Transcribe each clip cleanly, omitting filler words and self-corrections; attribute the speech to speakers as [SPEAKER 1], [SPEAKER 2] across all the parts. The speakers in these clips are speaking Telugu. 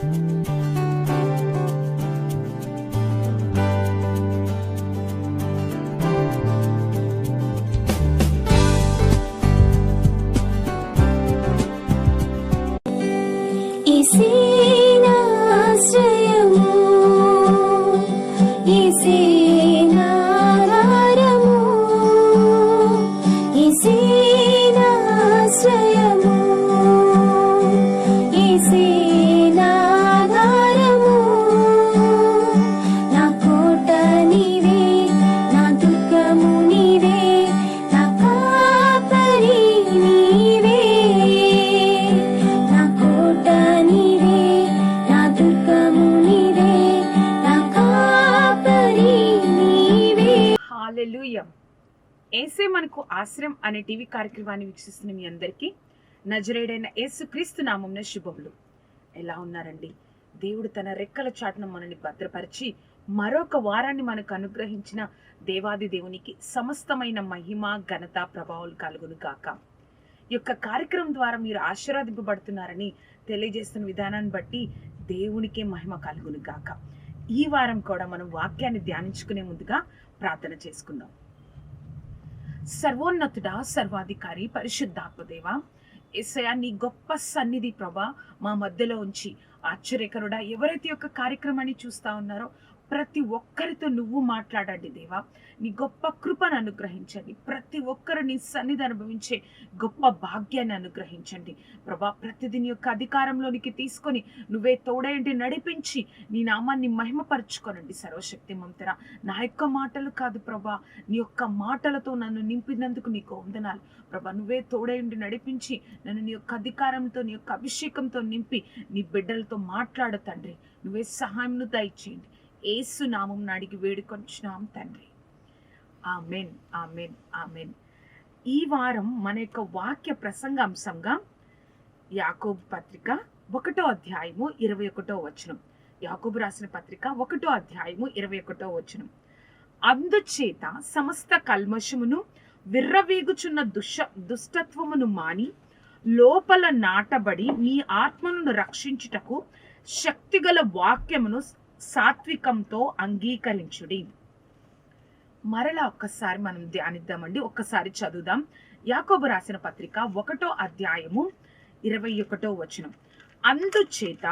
[SPEAKER 1] ఏసే మనకు ఆశ్రయం అనే టీవీ కార్యక్రమాన్ని వీక్షిస్తున్న మీ అందరికీ నజరేయుడైన యేసుక్రీస్తు నామమున శుభములు. ఎలా ఉన్నారండి? దేవుడు తన రెక్కల చాటున మనల్ని భద్రపరిచి మరొక వారాన్ని మనకు అనుగ్రహించిన దేవాది దేవునికి సమస్తమైన మహిమ, ఘనత, ప్రభావాలు కలుగును గాక. ఈ యొక్క కార్యక్రమం ద్వారా మీరు ఆశీర్వదింపబడుతున్నారని తెలియజేస్తున్న విధానాన్ని బట్టి దేవునికే మహిమ కలుగును గాక. ఈ వారం కూడా మనం వాక్యాన్ని ధ్యానించుకునే ముందుగా ప్రార్థన చేసుకుందాం. సర్వోన్నతుడా, సర్వాధికారి, పరిశుద్ధాత్మదేవ, యేసయ్యా, నీ గొప్ప సన్నిధి ప్రభా మా మధ్యలో ఉంచి ఆశ్చర్యకరుడా, ఎవరైతే యొక్క కార్యక్రమాన్ని చూస్తా ఉన్నారో ప్రతి ఒక్కరితో నువ్వు మాట్లాడండి దేవా. నీ గొప్ప కృపను అనుగ్రహించండి. ప్రతి ఒక్కరు నీ సన్నిధి అనుభవించే గొప్ప భాగ్యాన్ని అనుగ్రహించండి ప్రభా. ప్రతిదిని యొక్క అధికారంలోనికి తీసుకొని నువ్వే తోడేంటి నడిపించి నీ నామాన్ని మహిమపరచుకోనండి సర్వశక్తి మంతరా. నా యొక్క మాటలు కాదు ప్రభా, నీ యొక్క మాటలతో నన్ను నింపినందుకు నీకు వందనాలు ప్రభా. నువ్వే తోడేంటి నడిపించి నన్ను నీ యొక్క అధికారంతో, నీ యొక్క అభిషేకంతో నింపి నీ బిడ్డలతో మాట్లాడు తండ్రి. నువ్వే సహాయంను దయచేయండి. యేసు నామం అడిగి వేడుకొంచున్నాం తండ్రి. Amen, amen, amen. ఈ వారం మన యొక్క వాక్య ప్రసంగాంశంగా యాకోబు పత్రిక 1వ అధ్యాయము 21వ వచనం. యాకోబు రాసిన పత్రిక 1వ అధ్యాయము 21వ వచనం. అందుచేత సమస్త కల్మషమును, విర్రవీగుచున్న దుష్టత్వమును మాని లోపల నాటబడి మీ ఆత్మను రక్షించుటకు శక్తిగల వాక్యమును సాత్వికంతో అంగీకరించుడి. మరలా ఒక్కసారి మనం ధ్యానిద్దామండి. ఒక్కసారి చదువుదాం. యాకోబు రాసిన పత్రిక 1వ అధ్యాయము 21వ వచనం. అందుచేత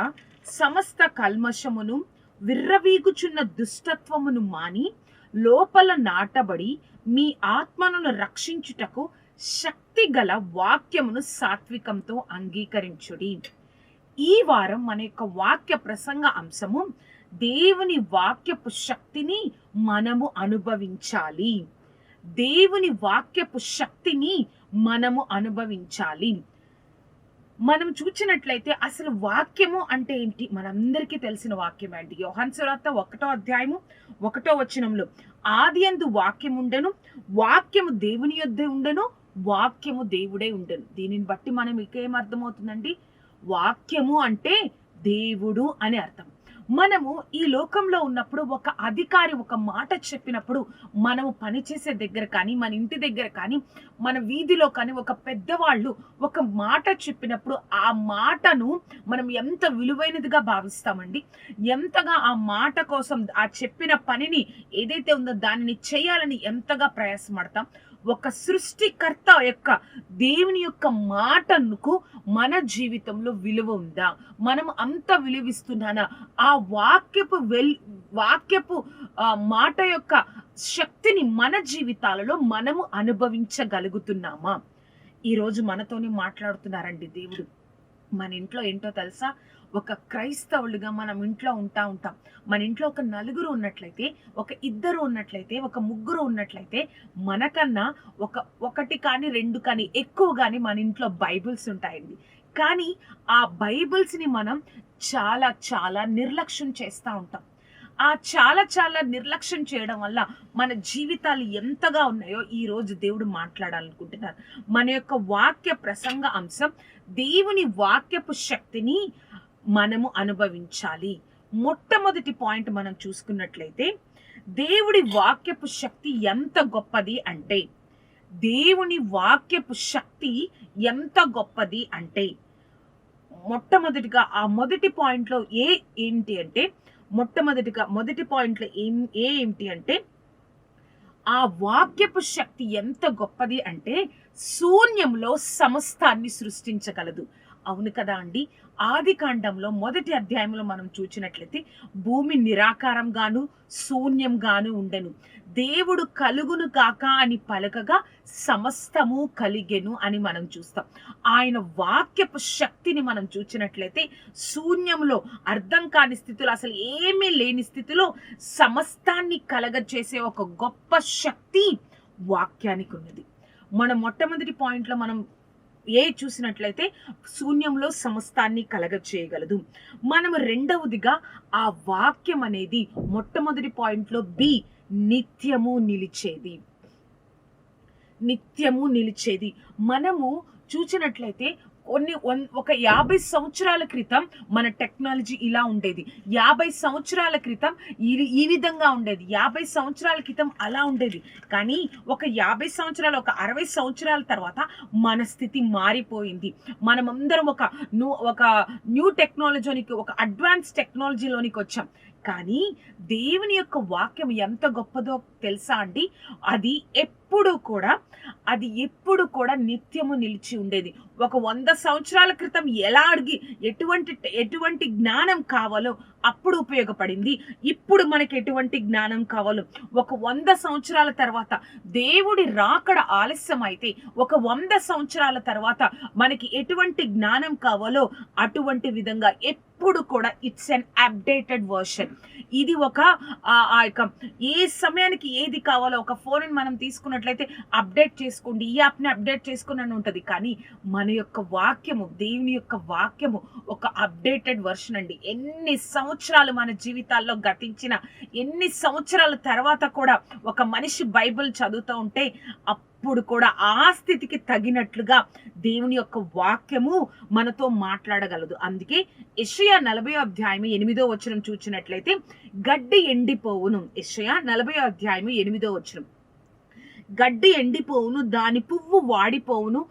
[SPEAKER 1] సమస్త కల్మషమును, విర్రవీగుచున్న దుష్టత్వమును మాని లోపల నాటబడి మీ ఆత్మను రక్షించుటకు శక్తి గల వాక్యమును సాత్వికంతో అంగీకరించుడి. ఈ వారం మన యొక్క వాక్య ప్రసంగ అంశము దేవుని వాక్యపు శక్తిని మనము అనుభవించాలి. దేవుని వాక్యపు శక్తిని మనము అనుభవించాలి. మనం చూసినట్లయితే అసలు వాక్యము అంటే ఏంటి మనందరికీ తెలిసిన వాక్యం అండి. యోహాను సువార్త 1వ అధ్యాయము 1వ వచనంలో ఆదియందు వాక్యం ఉండెను, వాక్యము దేవుని యొద్దే ఉండెను, వాక్యము దేవుడే ఉండెను. దీనిని బట్టి మనం ఇంకేం అర్థమవుతుందండి? వాక్యము అంటే దేవుడు అని అర్థం. మనము ఈ లోకంలో ఉన్నప్పుడు ఒక అధికారి ఒక మాట చెప్పినప్పుడు మనము పనిచేసే దగ్గర కానీ, మన ఇంటి దగ్గర కానీ, మన వీధిలో కానీ ఒక పెద్దవాళ్ళు ఒక మాట చెప్పినప్పుడు ఆ మాటను మనం ఎంత విలువైనదిగా భావిస్తామండి. ఎంతగా ఆ మాట కోసం, ఆ చెప్పిన పనిని ఏదైతే ఉందో దానిని చేయాలని ఎంతగా ప్రయాసపడతాం. ఒక సృష్టికర్త యొక్క దేవుని యొక్క మాటకు మన జీవితంలో విలువ ఉందా? మనం అంత విలువిస్తున్నానా? ఆ వాక్యపు మాట యొక్క శక్తిని మన జీవితాలలో మనము అనుభవించగలుగుతున్నామా? ఈరోజు మనతోనే మాట్లాడుతున్నారండి దేవుడు. మన ఇంట్లో ఏంటో తెలుసా? ఒక క్రైస్తవులుగా మనం ఇంట్లో ఉంటాం. మన ఇంట్లో ఒక నలుగురు ఉన్నట్లయితే, ఒక ఇద్దరు ఉన్నట్లయితే, ఒక ముగ్గురు ఉన్నట్లయితే మనకన్నా ఒకటి కానీ 2 కానీ ఎక్కువ కానీ మన ఇంట్లో బైబిల్స్ ఉంటాయండి. కానీ ఆ బైబిల్స్ని మనం చాలా చాలా నిర్లక్ష్యం చేస్తూ ఉంటాం. ఆ చాలా నిర్లక్ష్యం చేయడం వల్ల మన జీవితాలు ఎంతగా ఉన్నాయో ఈరోజు దేవుడు మాట్లాడాలనుకుంటున్నారు. మన యొక్క వాక్య ప్రసంగ అంశం దేవుని వాక్యపు శక్తిని మనము అనుభవించాలి. మొట్టమొదటి పాయింట్ మనం చూసుకున్నట్లయితే దేవుడి వాక్యపు శక్తి ఎంత గొప్పది అంటే, దేవుని వాక్యపు శక్తి ఎంత గొప్పది అంటే మొట్టమొదటిగా ఆ మొదటి పాయింట్లో ఏంటి అంటే మొదటి పాయింట్లో ఏంటి అంటే ఆ వాక్యపు శక్తి ఎంత గొప్పది అంటే శూన్యంలో సమస్తాన్ని సృష్టించగలదు. అవును కదా అండి. ఆది కాండంలో మొదటి అధ్యాయంలో మనం చూచినట్లయితే భూమి నిరాకారంగాను శూన్యంగాను ఉండెను. దేవుడు కలుగును గాక అని పలకగా సమస్తము కలిగెను అని మనం చూస్తాం. ఆయన వాక్యపు శక్తిని మనం చూచినట్లయితే శూన్యంలో, అర్థం కాని స్థితిలో, అసలు ఏమీ లేని స్థితిలో సమస్తాన్ని కలగచేసే ఒక గొప్ప శక్తి వాక్యానికి ఉన్నది. మనం మొట్టమొదటి పాయింట్లో మనం చూసినట్లయితే శూన్యంలో సమస్తాన్ని కలగచేయగలదు. మనం రెండవదిగా ఆ వాక్యం అనేది మొట్టమొదటి పాయింట్లో నిత్యము నిలిచేది. నిత్యము నిలిచేది. మనము చూసినట్లయితే ఒక 50 సంవత్సరాల క్రితం మన టెక్నాలజీ ఇలా ఉండేది. 50 సంవత్సరాల క్రితం ఈ విధంగా ఉండేది. 50 సంవత్సరాల క్రితం అలా ఉండేది. కానీ ఒక 50 సంవత్సరాలు, ఒక 60 సంవత్సరాల తర్వాత మన స్థితి మారిపోయింది. మనమందరం ఒక న్యూ టెక్నాలజీలోనికి, ఒక అడ్వాన్స్ టెక్నాలజీలోనికి వచ్చాం. కానీ దేవుని యొక్క వాక్యం ఎంత గొప్పదో తెలుసా అండి? అది ఎప్పుడు కూడా నిత్యము నిలిచి ఉండేది. ఒక 100 సంవత్సరాల క్రితం ఎలా అడిగి ఎటువంటి జ్ఞానం కావాలో అప్పుడు ఉపయోగపడింది. ఇప్పుడు మనకి ఎటువంటి జ్ఞానం కావాలో, ఒక 100 సంవత్సరాల తర్వాత దేవుడి రాకడ ఆలస్యం అయితే, ఒక 100 సంవత్సరాల తర్వాత మనకి ఎటువంటి జ్ఞానం కావాలో అటువంటి విధంగా ఎప్పుడు కూడా ఇట్స్ అన్ అప్డేటెడ్ వర్షన్. ఇది ఏ సమయానికి ఏది కావాలో, ఒక ఫోన్ మనం తీసుకున్నట్లయితే అప్డేట్ చేసుకోండి, ఈ యాప్ని అప్డేట్ చేసుకోండి అని ఉంటుంది. కానీ మన యొక్క వాక్యము, దేవుని యొక్క వాక్యము ఒక అప్డేటెడ్ వర్షన్ అండి. ఎన్ని సంవత్సరాలు మన జీవితాల్లో గతించిన, ఎన్ని సంవత్సరాల తర్వాత కూడా ఒక మనిషి బైబిల్ చదువుతూ ఉంటే అప్పుడు కూడా ఆ స్థితికి తగినట్లుగా దేవుని యొక్క వాక్యము మనతో మాట్లాడగలదు. అందుకే యెషయా 40వ అధ్యాయం 8వ వచనం చూచినట్లయితే గడ్డి ఎండిపోవును. యెషయా 40వ అధ్యాయం 8వ వచనం, గడ్డి ఎండిపోవును, దాని పువ్వు వాడిపోవును,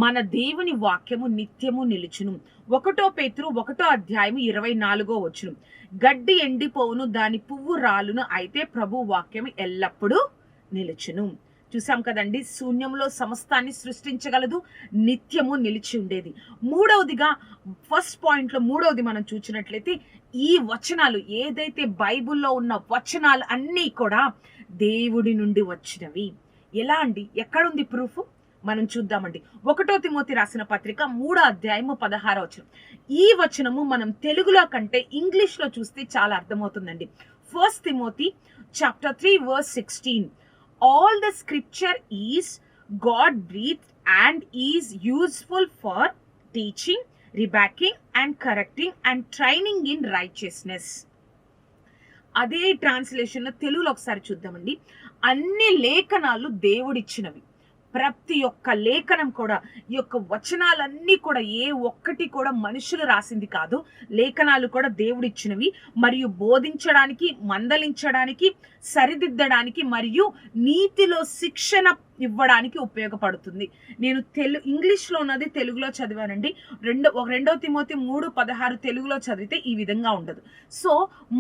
[SPEAKER 1] మన దేవుని వాక్యము నిత్యము నిలుచును. 1 పేతురు 1వ అధ్యాయం 24వ వచనం, గడ్డి ఎండిపోవును, దాని పువ్వు రాలును, అయితే ప్రభు వాక్యం ఎల్లప్పుడూ నిలుచును. చూసాం కదండి, శూన్యంలో సమస్తాన్ని సృష్టించగలదు, నిత్యము నిలిచి ఉండేది. ఫస్ట్ పాయింట్లో మూడవది మనం చూసినట్లయితే ఈ వచనాలు ఏదైతే బైబిల్లో ఉన్న వచనాలు అన్నీ కూడా దేవుడి నుండి వచ్చినవి. ఎలా అండి? ఎక్కడుంది ప్రూఫ్? మనం చూద్దామండి. 1 తిమోతి రాసిన పత్రిక 3వ అధ్యాయం 16వ వచనం. ఈ వచనము మనం తెలుగులో కంటే ఇంగ్లీష్ లో చూస్తే చాలా అర్థమవుతుందండి. 1 Timothy chapter 3 verse 16. All the scripture is God breathed and is useful for teaching, rebuking and correcting and training in righteousness. అదే ట్రాన్స్లేషన్ లో తెలుగులో ఒకసారి చూద్దామండి. అన్ని లేఖనాలు దేవుడిచ్చినవి. ప్రతి ఒక్క లేఖనం కూడా, ఈ యొక్క వచనాలన్నీ కూడా ఏ ఒక్కటి కూడా మనుషులు రాసింది కాదు. లేఖనాలు కూడా దేవుడిచ్చినవి, మరియు బోధించడానికి, మందలించడానికి, సరిదిద్దడానికి మరియు నీతిలో శిక్షణ ఇవ్వడానికి ఉపయోగపడుతుంది. నేను ఇంగ్లీష్లో ఉన్నది తెలుగులో చదివానండి. 2 తిమోతి 3:16 తెలుగులో చదివితే ఈ విధంగా ఉండదు. సో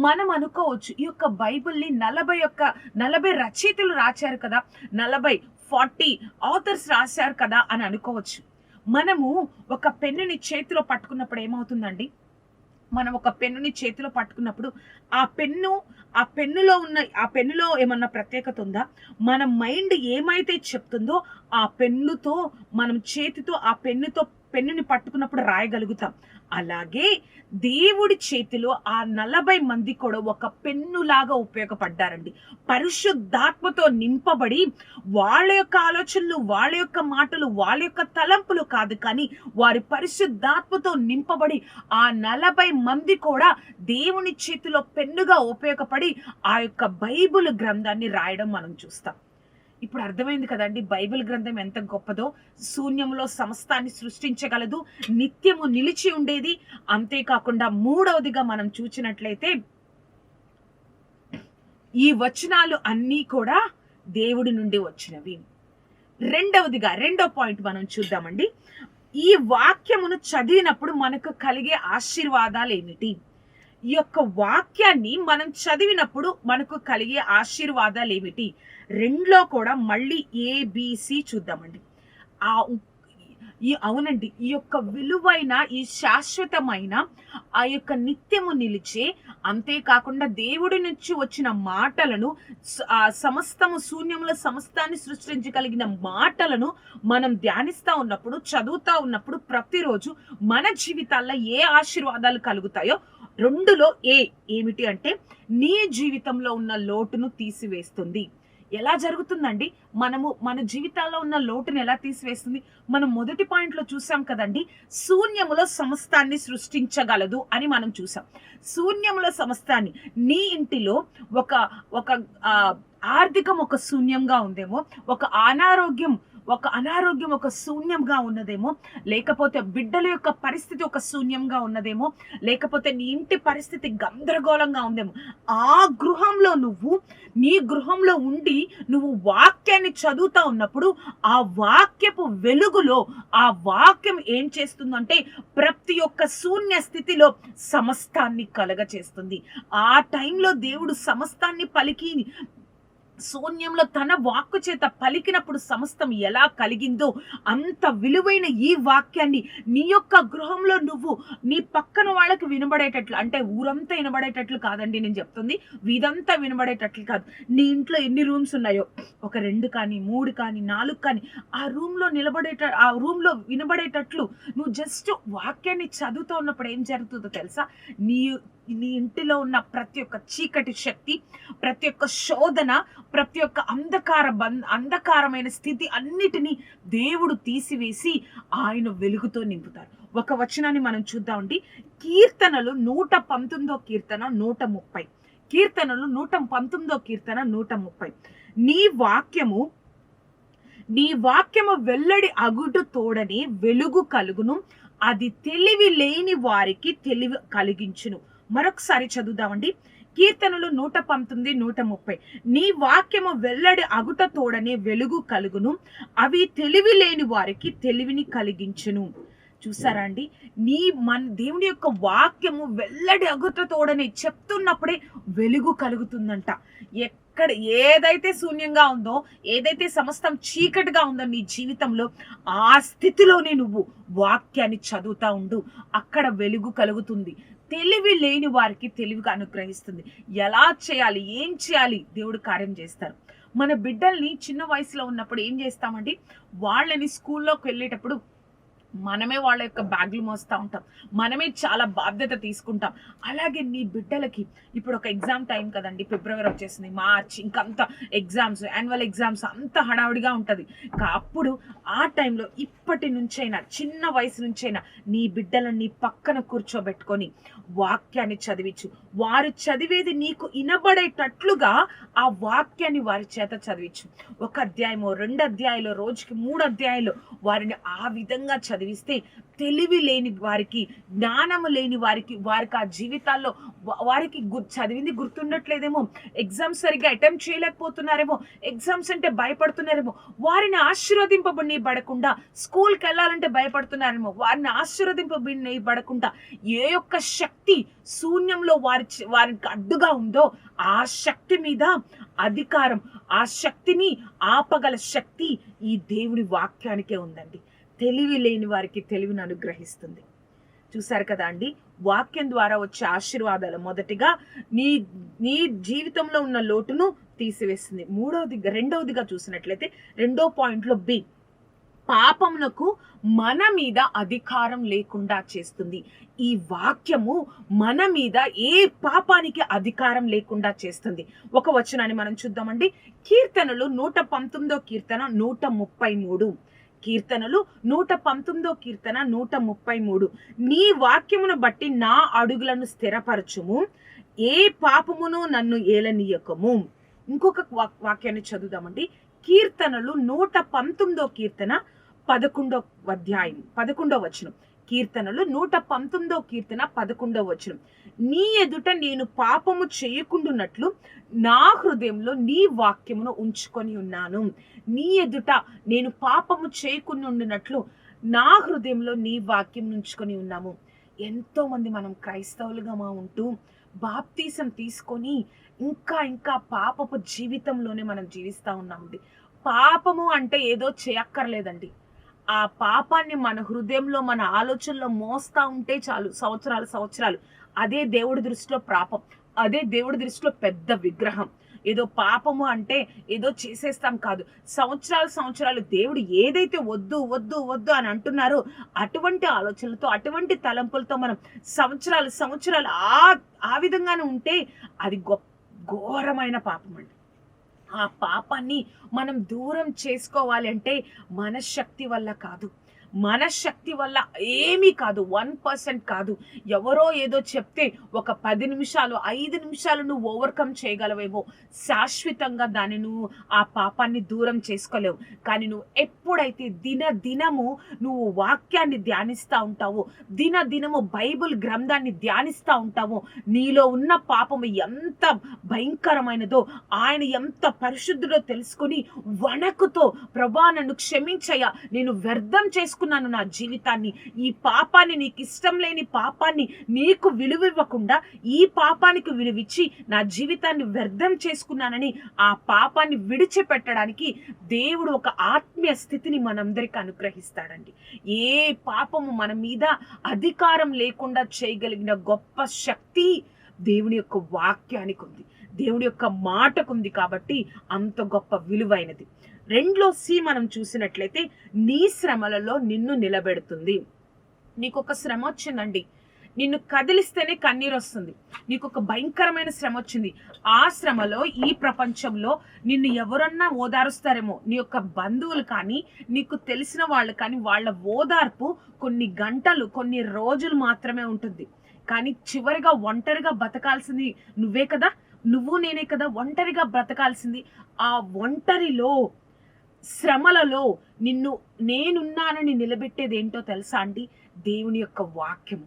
[SPEAKER 1] మనం అనుకోవచ్చు, ఈ యొక్క బైబిల్ని 40 రచయితలు రాశారు కదా, 40 ఆథర్స్ రాశారు కదా అని అనుకోవచ్చు. మనము ఒక పెన్నుని చేతిలో పట్టుకున్నప్పుడు ఏమవుతుందండి? మనం ఒక పెన్నుని చేతిలో పట్టుకున్నప్పుడు ఆ పెన్నులో ఏమన్నా ప్రత్యేకత ఉందా? మన మైండ్ ఏమైతే చెప్తుందో ఆ పెన్నుతో, మనం చేతితో ఆ పెన్నుని పట్టుకున్నప్పుడు రాయగలుగుతాం. అలాగే దేవుడి చేతిలో ఆ 40 మంది కూడా ఒక పెన్నులాగా ఉపయోగపడ్డారండి. పరిశుద్ధాత్మతో నింపబడి వాళ్ళ యొక్క ఆలోచనలు, వాళ్ళ యొక్క మాటలు, వాళ్ళ యొక్క తలంపులు కాదు, కానీ వారి పరిశుద్ధాత్మతో నింపబడి ఆ 40 మంది కూడా దేవుని చేతిలో పెన్నుగా ఉపయోగపడి ఆ యొక్క బైబిల్ గ్రంథాన్ని రాయడం మనం చూస్తాం. ఇప్పుడు అర్థమైంది కదండి బైబిల్ గ్రంథం ఎంత గొప్పదో. శూన్యంలో సమస్తాన్ని సృష్టించగలదు, నిత్యము నిలిచి ఉండేది. అంతేకాకుండా మూడవదిగా మనం చూసినట్లయితే ఈ వచనాలు అన్నీ కూడా దేవుడి నుండి వచ్చినవి. రెండో పాయింట్ మనం చూద్దామండి. ఈ వాక్యమును చదివినప్పుడు మనకు కలిగే ఆశీర్వాదాలు ఏమిటి? ఈ యొక్క వాక్యాన్ని మనం చదివినప్పుడు మనకు కలిగే ఆశీర్వాదాలు ఏమిటి? రెండులో కూడా మళ్ళీ ఏబిసి చూద్దామండి. ఆ అవునండి, ఈ యొక్క విలువైన, ఈ శాశ్వతమైన, ఆ యొక్క నిత్యము నిలిచే, అంతేకాకుండా దేవుడి నుంచి వచ్చిన మాటలను, సమస్తము శూన్యముల సమస్తాన్ని సృష్టించగలిగిన మాటలను మనం ధ్యానిస్తా ఉన్నప్పుడు, చదువుతా ఉన్నప్పుడు ప్రతిరోజు మన జీవితాల్లో ఏ ఆశీర్వాదాలు కలుగుతాయో రెండులో ఏమిటి అంటే నీ జీవితంలో ఉన్న లోటును తీసివేస్తుంది. ఎలా జరుగుతుందండి? మన జీవితాల్లో ఉన్న లోటును ఎలా తీసివేస్తుంది? మనం మొదటి పాయింట్లో చూసాం కదండి, శూన్యములో సమస్తాన్ని సృష్టించగలదు అని మనం చూసాం. శూన్యములో సమస్తాన్ని, నీ ఇంటిలో ఒక ఒక ఆర్థికం ఒక శూన్యంగా ఉందేమో, ఒక అనారోగ్యం ఒక శూన్యంగా ఉన్నదేమో, లేకపోతే బిడ్డల యొక్క పరిస్థితి ఒక శూన్యంగా ఉన్నదేమో, లేకపోతే నీ ఇంటి పరిస్థితి గందరగోళంగా ఉందేమో, ఆ గృహంలో నీ గృహంలో ఉండి నువ్వు వాక్యాన్ని చదువుతా ఉన్నప్పుడు ఆ వాక్యపు వెలుగులో ఆ వాక్యం ఏం చేస్తుందంటే ప్రతి ఒక్క శూన్య స్థితిలో సమస్తాన్ని కలగచేస్తుంది. ఆ టైంలో దేవుడు సమస్తాన్ని పలికి శూన్యంలో తన వాక్కు చేత పలికినప్పుడు సమస్తం ఎలా కలిగిందో అంత విలువైన ఈ వాక్యాన్ని నీ యొక్క గృహంలో నీ పక్కన వాళ్ళకి వినబడేటట్లు, అంటే ఊరంతా వినబడేటట్లు కాదండి నేను చెప్తుంది, వీధంతా వినబడేటట్లు కాదు. నీ ఇంట్లో ఎన్ని రూమ్స్ ఉన్నాయో, ఒక 2 కానీ 3 కానీ 4 కానీ, ఆ రూమ్లో వినబడేటట్లు నువ్వు జస్ట్ వాక్యాన్ని చదువుతూ ఉన్నప్పుడు ఏం జరుగుతుందో తెలుసా? నీ ఇంటిలో ఉన్న ప్రతి ఒక్క చీకటి శక్తి, ప్రతి ఒక్క శోధన, ప్రతి ఒక్క అంధకారమైన స్థితి అన్నిటినీ దేవుడు తీసివేసి ఆయన వెలుగుతో నింపుతారు. ఒక వచనాన్ని మనం చూద్దామండి. కీర్తనలు 119 కీర్తన 130. కీర్తనలు 119 కీర్తన 130. నీ వాక్యము వెల్లడి అగుటు తోడని వెలుగు కలుగును, అది తెలివి లేని వారికి తెలివి కలిగించును. మరొకసారి చదువుదామండి. కీర్తనలు 119 130. నీ వాక్యము వెల్లడి అగుట తోడనే వెలుగు కలుగును, అవి తెలివి లేని వారికి తెలివిని కలిగించును. చూసారా అండి? దేవుని యొక్క వాక్యము వెల్లడి అగుట తోడని చెప్తున్నప్పుడే వెలుగు కలుగుతుందంట. ఎక్కడ ఏదైతే శూన్యంగా ఉందో, ఏదైతే సమస్తం చీకటిగా ఉందో నీ జీవితంలో, ఆ స్థితిలోనే నువ్వు వాక్యాన్ని చదువుతా ఉండు, అక్కడ వెలుగు కలుగుతుంది. తెలివి లేని వారికి తెలివిగా అనుగ్రహిస్తుంది. ఎలా చేయాలి, ఏం చేయాలి, దేవుడు కార్యం చేస్తారు. మన బిడ్డల్ని చిన్న వయసులో ఉన్నప్పుడు ఏం చేస్తామండి, వాళ్ళని స్కూల్లోకి వెళ్ళేటప్పుడు మనమే వాళ్ళ యొక్క బ్యాగులు మోస్తూ ఉంటాం, మనమే చాలా బాధ్యత తీసుకుంటాం. అలాగే నీ బిడ్డలకి ఇప్పుడు ఒక ఎగ్జామ్ టైం కదండి, ఫిబ్రవరి వచ్చేసింది, మార్చ్, ఇంకంతా ఎగ్జామ్స్, యాన్యువల్ ఎగ్జామ్స్ అంత హడావుడిగా ఉంటుంది. అప్పుడు ఆ టైంలో ఇప్పటి నుంచైనా, చిన్న వయసు నుంచైనా నీ బిడ్డలని పక్కన కూర్చోబెట్టుకొని వాక్యాన్ని చదివించు. వారు చదివేది నీకు వినబడేటట్లుగా ఆ వాక్యాన్ని వారి చేత చదివించు. 1 అధ్యాయమో 2 అధ్యాయాలు, రోజుకి 3 అధ్యాయాలు వారిని ఆ విధంగా చదివిస్తే తెలివి లేని వారికి, జ్ఞానము లేని వారికి ఆ జీవితాల్లో వారికి చదివింది గుర్తుండట్లేదేమో, ఎగ్జామ్స్ సరిగ్గా అటెంప్ట్ చేయలేకపోతున్నారేమో, ఎగ్జామ్స్ అంటే భయపడుతున్నారేమో, వారిని ఆశీర్వదింపబడకుండా, స్కూల్కి వెళ్ళాలంటే భయపడుతున్నారేమో, వారిని ఆశీర్వదింపబడకుండా ఏ యొక్క శక్తి శూన్యంలో వారికి అడ్డుగా ఉందో ఆ శక్తి మీద అధికారం, ఆ శక్తిని ఆపగల శక్తి ఈ దేవుని వాక్యానికే ఉందండి. తెలివి లేని వారికి తెలివిని అనుగ్రహిస్తుంది. చూసారు కదా అండి, వాక్యం ద్వారా వచ్చే ఆశీర్వాదాలు మొదటిగా నీ జీవితంలో ఉన్న లోటును తీసివేస్తుంది. రెండవదిగా చూసినట్లయితే 2వ పాయింట్లో బి, పాపమునకు మన మీద అధికారం లేకుండా చేస్తుంది. ఈ వాక్యము మన మీద ఏ పాపానికి అధికారం లేకుండా చేస్తుంది. ఒక వచనాన్ని మనం చూద్దామండి. కీర్తనలు 119 కీర్తన 133. కీర్తనలు 119 కీర్తన 133. నీ వాక్యమును బట్టి నా అడుగులను స్థిరపరచుము, ఏ పాపమును నన్ను ఏలనీయకము. ఇంకొక వాక్యాన్ని చదువుదామండి. కీర్తనలు 119 కీర్తన 11వ అధ్యాయం 11వ వచనం. కీర్తనలు 119 కీర్తన 11వ వచనం. నీ ఎదుట నేను పాపము చేయకుండునట్లు నా హృదయంలో నీ వాక్యమును ఉంచుకొని ఉన్నాను. నీ ఎదుట నేను పాపము చేయకుండునట్లు నా హృదయంలో నీ వాక్యం నుంచుకొని ఉన్నాము. ఎంతో మంది మనం క్రైస్తవులుగా ఉంటూ బాప్తీసం తీసుకొని ఇంకా ఇంకా పాపపు జీవితంలోనే మనం జీవిస్తా ఉన్నామండి. పాపము అంటే ఏదో చేయక్కర్లేదండి. ఆ పాపాన్ని మన హృదయంలో, మన ఆలోచనలో మోస్తా ఉంటే చాలు సంవత్సరాలు సంవత్సరాలు. అదే దేవుడి దృష్టిలో పాపం. అదే దేవుడి దృష్టిలో పెద్ద విగ్రహం. ఏదో పాపము అంటే ఏదో చేసేస్తాం కాదు. సంవత్సరాలు సంవత్సరాలు దేవుడు ఏదైతే వద్దు వద్దు వద్దు అని అంటున్నారో అటువంటి ఆలోచనలతో, అటువంటి తలంపులతో మనం సంవత్సరాలు సంవత్సరాలు ఆ విధంగానే ఉంటే అది ఘోరమైన పాపం అండి. ఆ పాపాన్ని మనం దూరం చేసుకోవాలి అంటే మన శక్తి వల్ల కాదు. మన శక్తి వల్ల ఏమీ కాదు. 1% కాదు. ఎవరో ఏదో చెప్తే ఒక 10 నిమిషాలు 5 నిమిషాలు నువ్వు ఓవర్కమ్ చేయగలవేమో. శాశ్వతంగా దాన్ని నువ్వు ఆ పాపాన్ని దూరం చేసుకోలేవు. కానీ నువ్వు ఎప్పుడైతే దినము నువ్వు వాక్యాన్ని ధ్యానిస్తూ ఉంటావో, దినము బైబిల్ గ్రంథాన్ని ధ్యానిస్తూ ఉంటావో, నీలో ఉన్న పాపము ఎంత భయంకరమైనదో, ఆయన ఎంత పరిశుద్ధుడో తెలుసుకొని వణకుతో, ప్రభా నన్ను క్షమించయ్యా, నేను వ్యర్థం చేసుకున్నాను నా జీవితాన్ని, ఈ పాపాన్ని, నీకు ఇష్టం లేని పాపాన్ని నీకు విలువివ్వకుండా ఈ పాపానికి విలువిచ్చి నా జీవితాన్ని వ్యర్థం చేసుకున్నానని ఆ పాపాన్ని విడిచిపెట్టడానికి దేవుడు ఒక ఆత్మీయ స్థితిని మనందరికి అనుగ్రహిస్తాడండి. ఏ పాపము మన మీద అధికారం లేకుండా చేయగలిగిన గొప్ప శక్తి దేవుని యొక్క వాక్యానికి ఉంది, దేవుడి యొక్క మాటకుంది. కాబట్టి అంత గొప్ప విలువైనది. 2లో సి మనం చూసినట్లయితే నీ శ్రమలలో నిన్ను నిలబెడుతుంది. నీకు ఒక శ్రమ వచ్చిందండి, నిన్ను కదిలిస్తేనే కన్నీరు వస్తుంది. నీకు ఒక భయంకరమైన శ్రమ వచ్చింది. ఆ శ్రమలో, ఈ ప్రపంచంలో నిన్ను ఎవరన్నా ఓదారుస్తారేమో, నీ యొక్క బంధువులు కానీ, నీకు తెలిసిన వాళ్ళు కానీ, వాళ్ళ ఓదార్పు కొన్ని గంటలు, కొన్ని రోజులు మాత్రమే ఉంటుంది. కానీ చివరిగా ఒంటరిగా బతకాల్సింది నువ్వే కదా, నువ్వు నేనే కదా ఒంటరిగా బ్రతకాల్సింది. ఆ ఒంటరిలో, శ్రమలలో నేనున్నానని నిలబెట్టేది ఏంటో తెలుసా అండి? దేవుని యొక్క వాక్యము.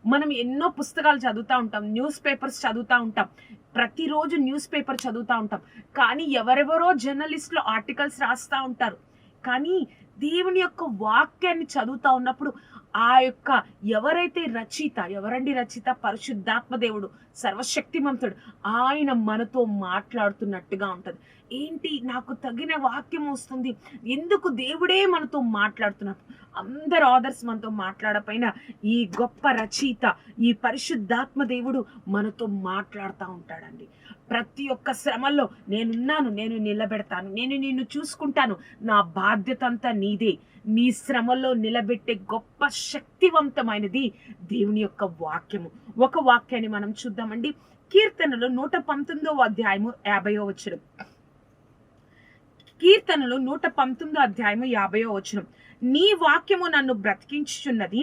[SPEAKER 1] మనం ఎన్నో పుస్తకాలు చదువుతూ ఉంటాం, న్యూస్ పేపర్స్ చదువుతూ ఉంటాం, ప్రతిరోజు న్యూస్ పేపర్ చదువుతూ ఉంటాం. కానీ ఎవరెవరో జర్నలిస్టులు ఆర్టికల్స్ రాస్తూ ఉంటారు. కానీ దేవుని యొక్క వాక్యాన్ని చదువుతా ఉన్నప్పుడు ఆ యొక్క ఎవరైతే ఎవరండి రచయిత? పరిశుద్ధాత్మ దేవుడు, సర్వశక్తిమంతుడు. ఆయన మనతో మాట్లాడుతున్నట్టుగా ఉంటది. ఏంటి, నాకు తగిన వాక్యం వస్తుంది, ఎందుకు దేవుడే మనతో మాట్లాడుతున్నారు? అందరు ఆదర్స్ మనతో మాట్లాడపోయినా ఈ గొప్ప రచయిత, ఈ పరిశుద్ధాత్మ దేవుడు మనతో మాట్లాడుతూ ఉంటాడండి. ప్రతి ఒక్క శ్రమల్లో నేనున్నాను, నేను నిలబెడతాను, నేను నిన్ను చూసుకుంటాను, నా బాధ్యత అంతా నీదే. నీ శ్రమల్లో నిలబెట్టే గొప్ప శక్తివంతమైనది దేవుని యొక్క వాక్యము. ఒక వాక్యాన్ని మనం చూద్దామండి. కీర్తనలు 119వ అధ్యాయము 50వ వచనం. కీర్తనలు 119వ అధ్యాయము 50వ వచనం. నీ వాక్యము నన్ను బ్రతికించుచున్నది,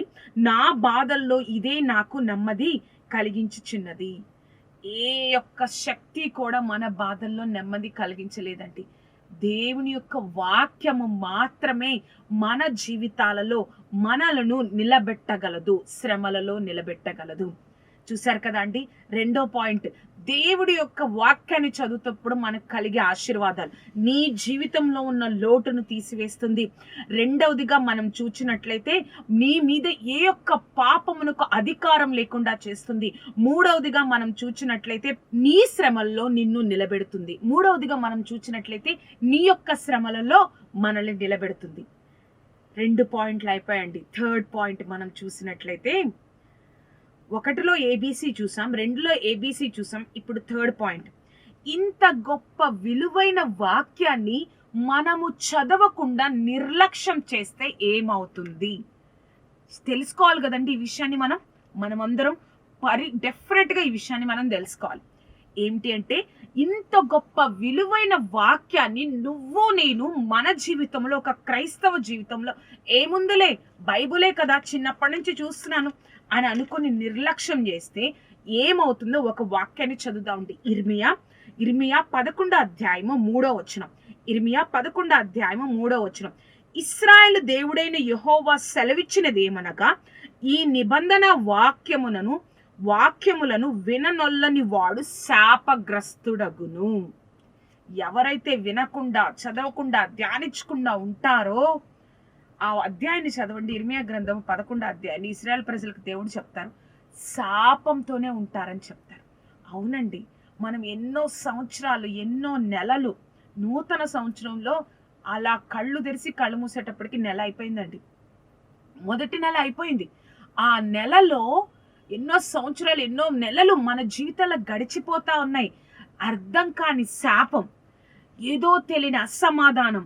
[SPEAKER 1] నా బాధల్లో ఇదే నాకు నెమ్మది కలిగించుచున్నది. ఏ యొక్క శక్తి కూడా మన బాధల్లో నెమ్మది కలిగించలేదండి. దేవుని యొక్క వాక్యము మాత్రమే మన జీవితాలలో మనలను నిలబెట్టగలదు, శ్రమలలో నిలబెట్టగలదు. చూశారు కదా అండి. 2వ పాయింట్, దేవుడి యొక్క వాక్యాన్ని చదువుతప్పుడు మనకు కలిగే ఆశీర్వాదాలు నీ జీవితంలో ఉన్న లోటును తీసివేస్తుంది. 2వదిగా మనం చూచినట్లయితే నీ మీద ఏ యొక్క పాపమునకు అధికారం లేకుండా చేస్తుంది. 3వదిగా మనం చూచినట్లయితే నీ శ్రమల్లో నిన్ను నిలబెడుతుంది. 3వదిగా మనం చూచినట్లయితే నీ యొక్క శ్రమలలో మనల్ని నిలబెడుతుంది. 2 పాయింట్లు అయిపోయాయండి. 3rd పాయింట్ మనం చూసినట్లయితే 1లో ABC చూసాం, 2లో ABC చూసాం. ఇప్పుడు 3rd పాయింట్, ఇంత గొప్ప విలువైన వాక్యాన్ని మనము చదవకుండా నిర్లక్ష్యం చేస్తే ఏమవుతుంది? తెలుసుకోవాలి కదండి ఈ విషయాన్ని. మనమందరం డెఫినెట్ గా ఈ విషయాన్ని మనం తెలుసుకోవాలి. ఏంటి అంటే, ఇంత గొప్ప విలువైన వాక్యాన్ని నువ్వు నేను మన జీవితంలో, ఒక క్రైస్తవ జీవితంలో ఏముందులే బైబులే కదా, చిన్నప్పటి నుంచి చూస్తున్నాను అని అనుకుని నిర్లక్ష్యం చేస్తే ఏమవుతుందో ఒక వాక్యాన్ని చదువుతా ఉంటే ఇర్మియా 11వ అధ్యాయము 3వ వచనం. ఇర్మియా 11వ అధ్యాయము 3వ వచనం. ఇశ్రాయేలు దేవుడైన యెహోవా సెలవిచ్చినదేమనగా, ఈ నిబంధన వాక్యములను విననొల్లని వాడు శాపగ్రస్తుడగును. ఎవరైతే వినకుండా, చదవకుండా, ధ్యానించకుండా ఉంటారో ఆ అధ్యాయాన్ని చదవండి. ఇర్మియా గ్రంథం 11 అధ్యాయాన్ని ఇశ్రాయేల్ ప్రజలకు దేవుడు చెప్తారు, శాపంతోనే ఉంటారని చెప్తారు. అవునండి, మనం ఎన్నో సంవత్సరాలు, ఎన్నో నెలలు, నూతన సంవత్సరంలో అలా కళ్ళు తెరిచి కళ్ళు మూసేటప్పటికి నెల అయిపోయిందండి. మొదటి నెల అయిపోయింది. ఆ నెలలో ఎన్నో సంవత్సరాలు, ఎన్నో నెలలు మన జీవితాల్లో గడిచిపోతా ఉన్నాయి. అర్థం కాని శాపం, ఏదో తెలియని అసమాధానం,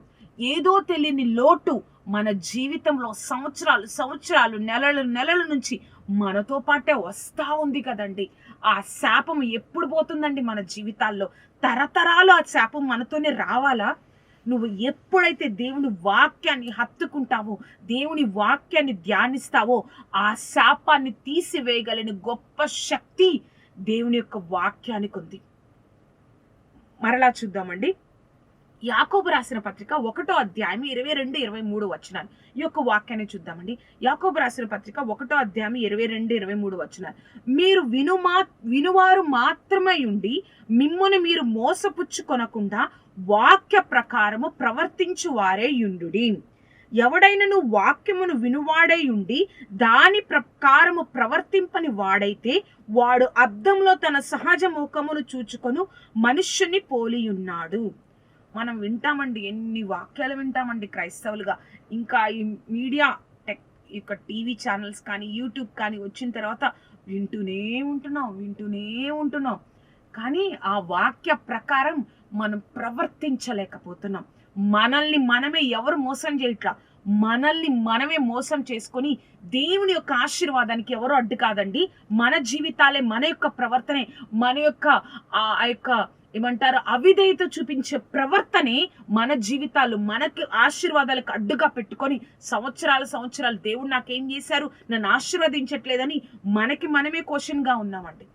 [SPEAKER 1] ఏదో తెలియని లోటు మన జీవితంలో సంవత్సరాలు సంవత్సరాలు, నెలలు నెలల నుంచి మనతో పాటే వస్తా ఉంది కదండి. ఆ శాపం ఎప్పుడు పోతుందండి మన జీవితాల్లో? తరతరాలు ఆ శాపం మనతోనే రావాలా? నువ్వు ఎప్పుడైతే దేవుని వాక్యాన్ని హత్తుకుంటావో, దేవుని వాక్యాన్ని ధ్యానిస్తావో, ఆ శాపాన్ని తీసివేయగలిగిన గొప్ప శక్తి దేవుని యొక్క వాక్యానికి ఉంది. మరలా చూద్దామండి. యాకోబు రాసిన పత్రిక 1వ అధ్యాయం 22, 23 వచనాలు. ఈ యొక్క వాక్యాన్ని చూద్దామండి. యాకోబు రాసిన పత్రిక 1వ అధ్యాయం 22, 23 వచనాలు. మీరు వినువారు మాత్రమే ఉండి మిమ్మును మీరు మోసపుచ్చుకొనకుండా వాక్య ప్రకారము ప్రవర్తించు వారే యుండుడి. ఎవడైనను వాక్యమును వినువాడై ఉండి దాని ప్రకారము ప్రవర్తింపని వాడైతే వాడు అద్దంలో తన సహజ ముఖమును చూచుకొను మనుష్యుని పోలియున్నాడు. మనం వింటామండి, ఎన్ని వాక్యాలు వింటామండి క్రైస్తవులుగా. ఇంకా ఈ మీడియా టెక్ యొక్క టీవీ ఛానల్స్ కానీ, యూట్యూబ్ కానీ వచ్చిన తర్వాత వింటూనే ఉంటున్నాం. కానీ ఆ వాక్య ప్రకారం మనం ప్రవర్తించలేకపోతున్నాం. మనల్ని మనమే ఎవరు మోసం చేయట్లా, మనల్ని మనమే మోసం చేసుకొని దేవుని యొక్క ఆశీర్వాదానికి ఎవరు అడ్డు కాదండి. మన జీవితాలే, మన యొక్క ప్రవర్తనే, మన యొక్క ఆ యొక్క ఏమంటారు అవిధేయత చూపించే ప్రవర్తనే మన జీవితాలు, మనకి ఆశీర్వాదాలకు అడ్డుగా పెట్టుకొని సంవత్సరాలు దేవుడు నాకేం చేశారు, నన్ను ఆశీర్వదించట్లేదని మనకి మనమే క్వశ్చన్గా ఉన్నామండి.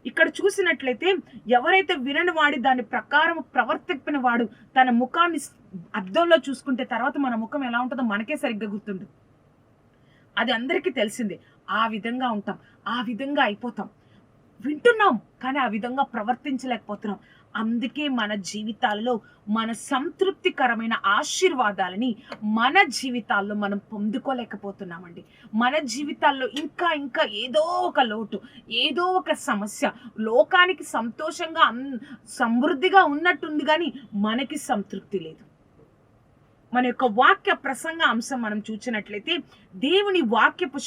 [SPEAKER 1] ఇక్కడ చూసినట్లయితే ఎవరైతే వినని వాడి దాని ప్రకారం ప్రవర్తింపిన వాడు తన ముఖాన్ని అద్దంలో చూసుకుంటే తర్వాత మన ముఖం ఎలా ఉంటుందో మనకే సరిగ్గా గుర్తుండదు. అది అందరికీ తెలిసిందే. ఆ విధంగా ఉంటాం, ఆ విధంగా అయిపోతాం. వింటున్నాం కానీ ఆ విధంగా ప్రవర్తించలేకపోతున్నాం. అందుకే మన జీవితాల్లో మన సంతృప్తికరమైన ఆశీర్వాదాలని మన జీవితాల్లో మనం పొందుకోలేకపోతున్నామండి. మన జీవితాల్లో ఇంకా ఏదో ఒక లోటు, ఏదో ఒక సమస్య. లోకానికి సంతోషంగా సమృద్ధిగా ఉన్నట్టుంది కానీ మనకి సంతృప్తి లేదు. మన యొక్క వాక్య ప్రసంగ అంశం మనం చూసినట్లయితే దేవుని వాక్యపు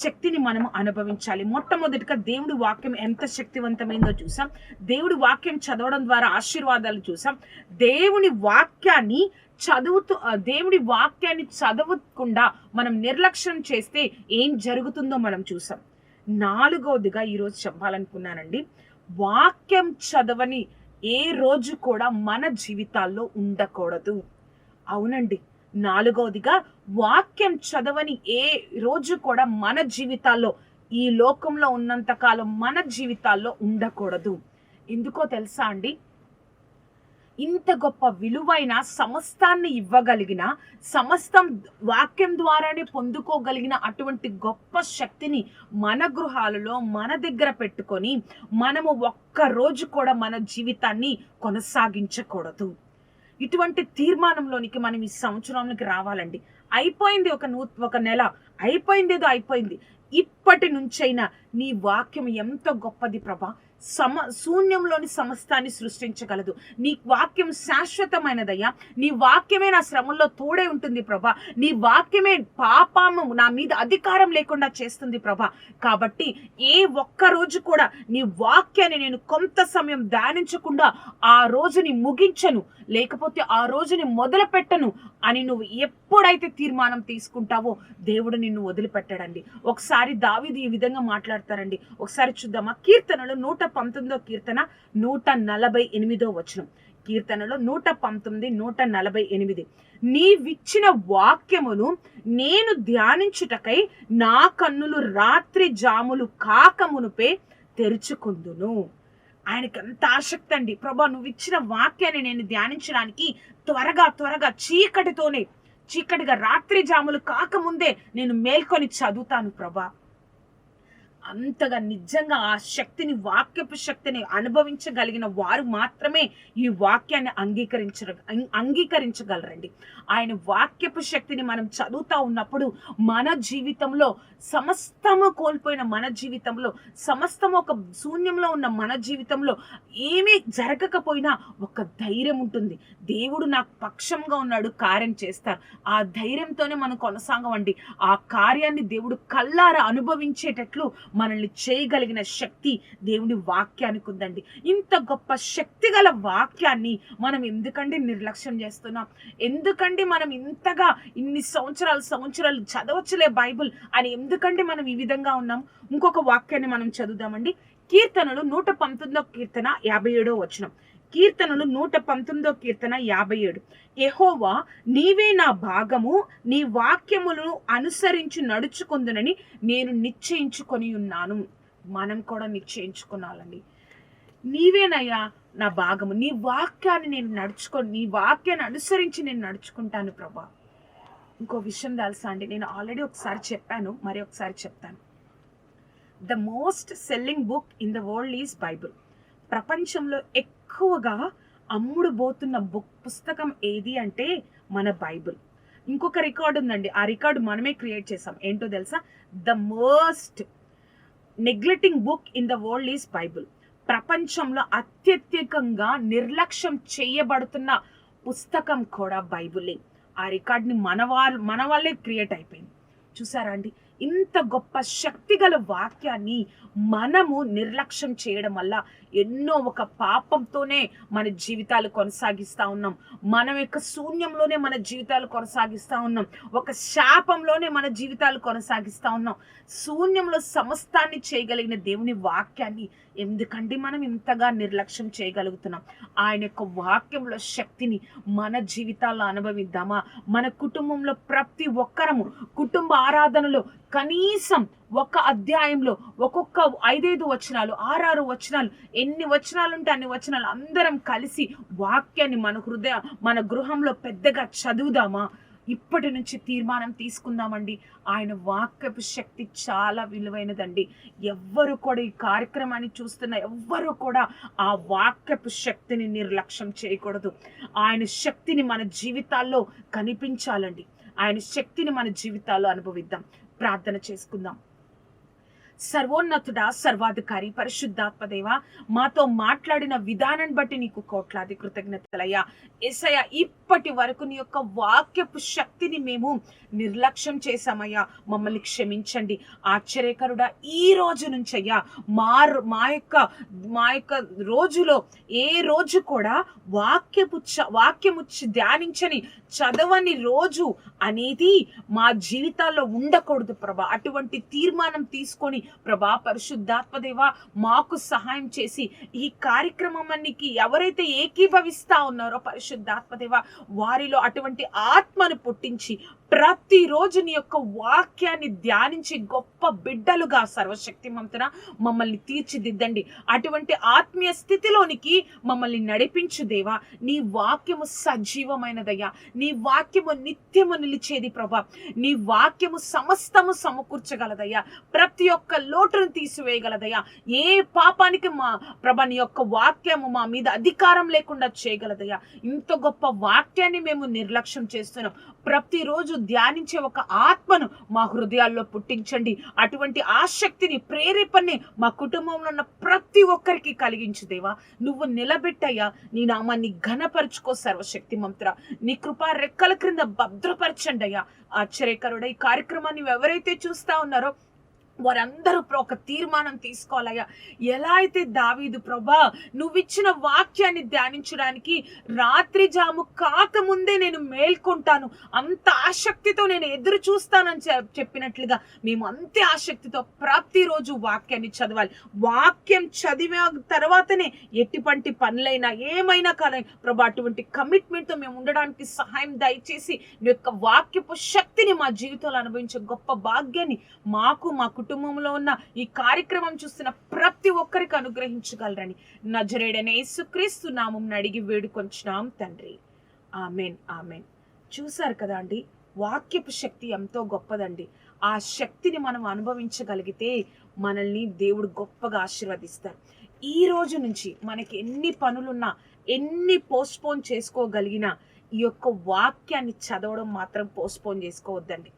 [SPEAKER 1] శక్తిని మనము అనుభవించాలి. మొట్టమొదటిగా దేవుడి వాక్యం ఎంత శక్తివంతమైందో చూసాం. దేవుడి వాక్యం చదవడం ద్వారా ఆశీర్వాదాలు చూసాం. దేవుడి వాక్యాన్ని చదవకుండా మనం నిర్లక్ష్యం చేస్తే ఏం జరుగుతుందో మనం చూసాం. 4వదిగా ఈరోజు చెప్పాలనుకున్నానండి, వాక్యం చదవని ఏ రోజు కూడా మన జీవితాల్లో ఉండకూడదు. అవునండి, 4వదిగా వాక్యం చదవని ఏ రోజు కూడా మన జీవితాల్లో, ఈ లోకంలో ఉన్నంత కాలం మన జీవితాల్లో ఉండకూడదు. ఎందుకో తెలుసా అండి? ఇంత గొప్ప విలువైన సమస్తాన్ని ఇవ్వగలిగిన, సమస్తం వాక్యం ద్వారానే పొందుకోగలిగిన అటువంటి గొప్ప శక్తిని మన గృహాలలో మన దగ్గర పెట్టుకొని మనము ఒక్కరోజు కూడా మన జీవితాన్ని కొనసాగించకూడదు. ఇటువంటి తీర్మానంలోనికి మనం ఈ సంవత్సరంలోకి రావాలండి. అయిపోయింది ఒక నెల, అయిపోయింది. ఇప్పటి నుంచైనా నీ వాక్యం ఎంత గొప్పది ప్రభా, శూన్యంలోని సమస్తాన్ని సృష్టించగలదు. నీ వాక్యం శాశ్వతమైనదయ్యా. నీ వాక్యమే నా శ్రమంలో తోడే ఉంటుంది ప్రభా. నీ వాక్యమే పాపము నా మీద అధికారం లేకుండా చేస్తుంది ప్రభా. కాబట్టి ఏ ఒక్క రోజు కూడా నీ వాక్యాన్ని నేను కొంత సమయం ధ్యానించకుండా ఆ రోజుని ముగించను, లేకపోతే ఆ రోజుని మొదలు పెట్టను అని నువ్వు ఎప్పుడైతే తీర్మానం తీసుకుంటావో దేవుడు నిన్ను వదిలిపెట్టాడండి. ఒకసారి దావీదు ఈ విధంగా మాట్లాడతారండి. ఒకసారి చూద్దామా? కీర్తనలు 119వ కీర్తన 148వ వచనం. కీర్తనలో 119, 148. నీవిచ్చిన వాక్యమును నేను ధ్యానించుటకై నా కన్నులు రాత్రి జాములు కాకమునుపే తెరుచుకుందును. ఆయనకి ఎంత ఆసక్తి అండి. ప్రభా, నువ్వు ఇచ్చిన వాక్యాన్ని నేను ధ్యానించడానికి త్వరగా చీకటిగా రాత్రి జాములు కాకముందే నేను మేల్కొని చదువుతాను ప్రభా. అంతగా నిజంగా ఆ శక్తిని, వాక్యపు శక్తిని అనుభవించగలిగిన వారు మాత్రమే ఈ వాక్యాన్ని అంగీకరించగలరండి. ఆయన వాక్యపు శక్తిని మనం చదువుతా ఉన్నప్పుడు మన జీవితంలో సమస్తము కోల్పోయిన మన జీవితంలో, సమస్తము ఒక శూన్యంలో ఉన్న మన జీవితంలో ఏమీ జరగకపోయినా ఒక ధైర్యం ఉంటుంది. దేవుడు నాకు పక్షంగా ఉన్నాడు, కార్యం చేస్తారు. ఆ ధైర్యంతోనే మనం కొనసాగమండి. ఆ కార్యాన్ని దేవుడు కళ్ళారా అనుభవించేటట్లు మనల్ని చేయగలిగిన శక్తి దేవుని వాక్యానికి ఉందండి. ఇంత గొప్ప శక్తి గల వాక్యాన్ని మనం ఎందుకండి నిర్లక్ష్యం చేస్తున్నాం? ఎందుకండి మనం ఇంతగా ఇన్ని సంవత్సరాలు చదవచ్చులే బైబిల్ అని ఎందుకండి మనం ఈ విధంగా ఉన్నాం? ఇంకొక వాక్యాన్ని మనం చదువుదామండి. కీర్తనలు 119 కీర్తన 57 వచనం. కీర్తనలు 119 కీర్తన 57. యెహోవా నీవే నా భాగము, నీ వాక్యములను అనుసరించి నడుచుకుందునని నేను నిశ్చయించుకొని ఉన్నాను. మనం కూడా నిశ్చయించుకోవాలండి. నీవేనయ్యా నా భాగము, నీ వాక్యాన్ని నీ వాక్యాన్ని అనుసరించి నేను నడుచుకుంటాను ప్రభా. ఇంకో విషయం తెలుసా అండి, నేను ఆల్రెడీ ఒకసారి చెప్పాను, మరి ఒకసారి చెప్తాను. The most selling book in the world is Bible. ప్రపంచంలో ఎక్కువగా అమ్ముడుపోతున్న పుస్తకం ఏది అంటే మన బైబిల్. ఇంకొక రికార్డు ఉందండి, ఆ రికార్డు మనమే క్రియేట్ చేసాం. ఏంటో తెలుసా? The most neglecting book in the world is Bible. ప్రపంచంలో అత్యధికంగా నిర్లక్ష్యం చేయబడుతున్న పుస్తకం కూడా బైబిలే. ఆ రికార్డ్ని మన వాళ్ళే క్రియేట్ అయిపోయింది. చూసారా అండి? ఇంత గొప్ప శక్తి గల వాక్యాన్ని మనము నిర్లక్ష్యం చేయడం వల్ల ఎన్నో ఒక పాపంతోనే మన జీవితాలు కొనసాగిస్తూ ఉన్నాం. మనం యొక్క శూన్యంలోనే మన జీవితాలు కొనసాగిస్తూ ఉన్నాం. ఒక శాపంలోనే మన జీవితాలు కొనసాగిస్తూ ఉన్నాం. శూన్యంలో సమస్తాన్ని చేయగలిగిన దేవుని వాక్యాన్ని ఎందుకంటే మనం ఇంతగా నిర్లక్ష్యం చేయగలుగుతున్నాం? ఆయన యొక్క వాక్యంలో శక్తిని మన జీవితాల్లో అనుభవిద్దామా? మన కుటుంబంలో ప్రతి ఒక్కరము కుటుంబ ఆరాధనలో కనీసం ఒక అధ్యాయంలో ఒక్కొక్క 5 వచనాలు, 6 వచనాలు, ఎన్ని వచనాలు ఉంటే అన్ని వచనాలు అందరం కలిసి వాక్యాన్ని మన గృహంలో పెద్దగా చదువుదామా? ఇప్పటి నుంచి తీర్మానం తీసుకుందామండి. ఆయన వాక్యపు శక్తి చాలా విలువైనదండి. ఎవ్వరు కూడా ఈ కార్యక్రమాన్ని చూస్తున్న ఎవ్వరు కూడా ఆ వాక్యపు శక్తిని నిర్లక్ష్యం చేయకూడదు. ఆయన శక్తిని మన జీవితాల్లో కనిపించాలండి. ఆయన శక్తిని మన జీవితాల్లో అనుభవిద్దాం. ప్రార్థన చేసుకుందాం. సర్వోన్నతుడా, సర్వాధికారి, పరిశుద్ధాత్మ దేవ, మాతో మాట్లాడిన విధానాన్ని బట్టి నీకు కోట్లాది కృతజ్ఞతలయ్యా. యేసయ్యా, ఇప్పటి వరకు నీ యొక్క వాక్యపు శక్తిని మేము నిర్లక్ష్యం చేశామయ్యా, మమ్మల్ని క్షమించండి. ఆశ్చర్యకరుడా, ఈ రోజు నుంచి అయ్యా మా యొక్క రోజులో ఏ రోజు కూడా వాక్యము ధ్యానించని, చదవని రోజు అనేది మా జీవితాల్లో ఉండకూడదు ప్రభా. అటువంటి తీర్మానం తీసుకొని ప్రభా, పరిశుద్ధాత్మదేవ, మాకు సహాయం చేసి ఈ కార్యక్రమానికి ఎవరైతే ఏకీభవిస్తా ఉన్నారో పరిశుద్ధాత్మదేవ, వారిలో అటువంటి ఆత్మను పుట్టించి ప్రతిరోజు నీ యొక్క వాక్యాన్ని ధ్యానించి గొప్ప బిడ్డలుగా సర్వశక్తిమంతున మమ్మల్ని తీర్చిదిద్దండి. అటువంటి ఆత్మీయ స్థితిలోనికి మమ్మల్ని నడిపించు దేవా. నీ వాక్యము సజీవమైనదయ్యా. నీ వాక్యము నిత్యము నిలిచేది ప్రభా. నీ వాక్యము సమస్తము సమకూర్చగలదయ్యా. ప్రతి ఒక్క లోటును తీసివేయగలదయ్యా. ఏ పాపానికి మా ప్రభా నీ యొక్క వాక్యము మా మీద అధికారం లేకుండా చేయగలదయ్యా. ఇంత గొప్ప వాక్యాన్ని మేము నిర్లక్ష్యం చేస్తున్నాం. ప్రతిరోజు ధ్యానించే ఒక ఆత్మను మా హృదయాల్లో పుట్టించండి. అటువంటి ఆసక్తిని, ప్రేరేపణని మా కుటుంబంలో ఉన్న ప్రతి ఒక్కరికి కలిగించు దేవా. నువ్వు నిలబెట్టయ్యా. నీ నామాన్ని ఘనపరుచుకో సర్వశక్తి మంత్ర. నీ కృపా రెక్కల క్రింద భద్రపరచండి అయ్యా. ఆశ్చర్యకరుడ, ఈ కార్యక్రమాన్ని ఎవరైతే చూస్తా ఉన్నారో వారందరూ ఒక తీర్మానం తీసుకోవాలయ్యా. ఎలా అయితే దావీదు ప్రభా నువ్విచ్చిన వాక్యాన్ని ధ్యానించడానికి రాత్రి జాము కాకముందే నేను మేల్కొంటాను, అంత ఆసక్తితో నేను ఎదురు చూస్తానని చెప్పినట్లుగా మేము అంతే ఆసక్తితో ప్రతిరోజు వాక్యాన్ని చదవాలి. వాక్యం చదివిన తర్వాతనే ఎటువంటి పనులైనా ఏమైనా కానీ ప్రభా అటువంటి కమిట్మెంట్తో మేము ఉండడానికి సహాయం దయచేసి నీ యొక్క వాక్యపు శక్తిని మా జీవితంలో అనుభవించే గొప్ప భాగ్యాన్ని మాకు, మా కుటుంబంలో ఉన్న ఈ కార్యక్రమం చూస్తున్న ప్రతి ఒక్కరికి అనుగ్రహించగలరని నజరేయుడైన యేసుక్రీస్తు నామమున అడిగి వేడుకొంచున్నాం తండ్రి. Amen, amen. చూసారు కదా అండి, వాక్యపు శక్తి ఎంతో గొప్పదండి. ఆ శక్తిని మనం అనుభవించగలిగితే మనల్ని దేవుడు గొప్పగా ఆశీర్వదిస్తారు. ఈ రోజు నుంచి మనకి ఎన్ని పనులున్నా, ఎన్ని పోస్ట్పోన్ చేసుకోగలిగినా ఈ యొక్క వాక్యాన్ని చదవడం మాత్రం పోస్ట్పోన్ చేసుకోవద్దండి.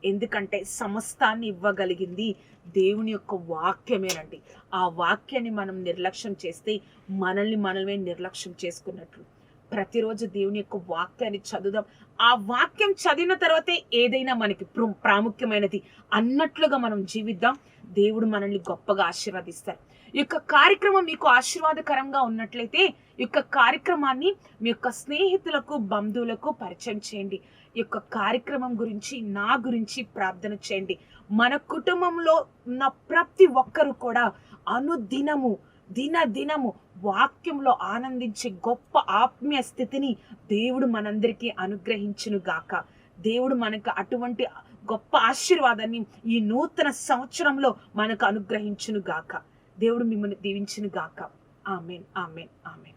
[SPEAKER 1] ఎందుకంటే సమస్తాన్ని ఇవ్వగలిగింది దేవుని యొక్క వాక్యమేనండి. ఆ వాక్యాన్ని మనం నిర్లక్ష్యం చేస్తే మనమే నిర్లక్ష్యం చేసుకున్నట్లు. ప్రతిరోజు దేవుని యొక్క వాక్యాన్ని చదువుదాం. ఆ వాక్యం చదివిన తర్వాతే ఏదైనా మనకి ప్రాముఖ్యమైనది అన్నట్లుగా మనం జీవిద్దాం. దేవుడు మనల్ని గొప్పగా ఆశీర్వదిస్తారు. ఈ యొక్క కార్యక్రమం మీకు ఆశీర్వాదకరంగా ఉన్నట్లయితే ఈ యొక్క కార్యక్రమాన్ని మీ యొక్క స్నేహితులకు, బంధువులకు పరిచయం చేయండి. ఈ యొక్క కార్యక్రమం గురించి, నా గురించి ప్రార్థన చేయండి. మన కుటుంబంలో ఉన్న ప్రతి ఒక్కరు కూడా అనుదినము దినదినము వాక్యంలో ఆనందించే గొప్ప ఆత్మీయ స్థితిని దేవుడు మనందరికీ అనుగ్రహించును గాక. దేవుడు మనకు అటువంటి గొప్ప ఆశీర్వాదాన్ని ఈ నూతన సంవత్సరంలో మనకు అనుగ్రహించును గాక. దేవుడు మిమ్మల్ని దీవించును గాక. ఆమేన్, ఆమేన్, ఆమేన్.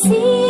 [SPEAKER 2] See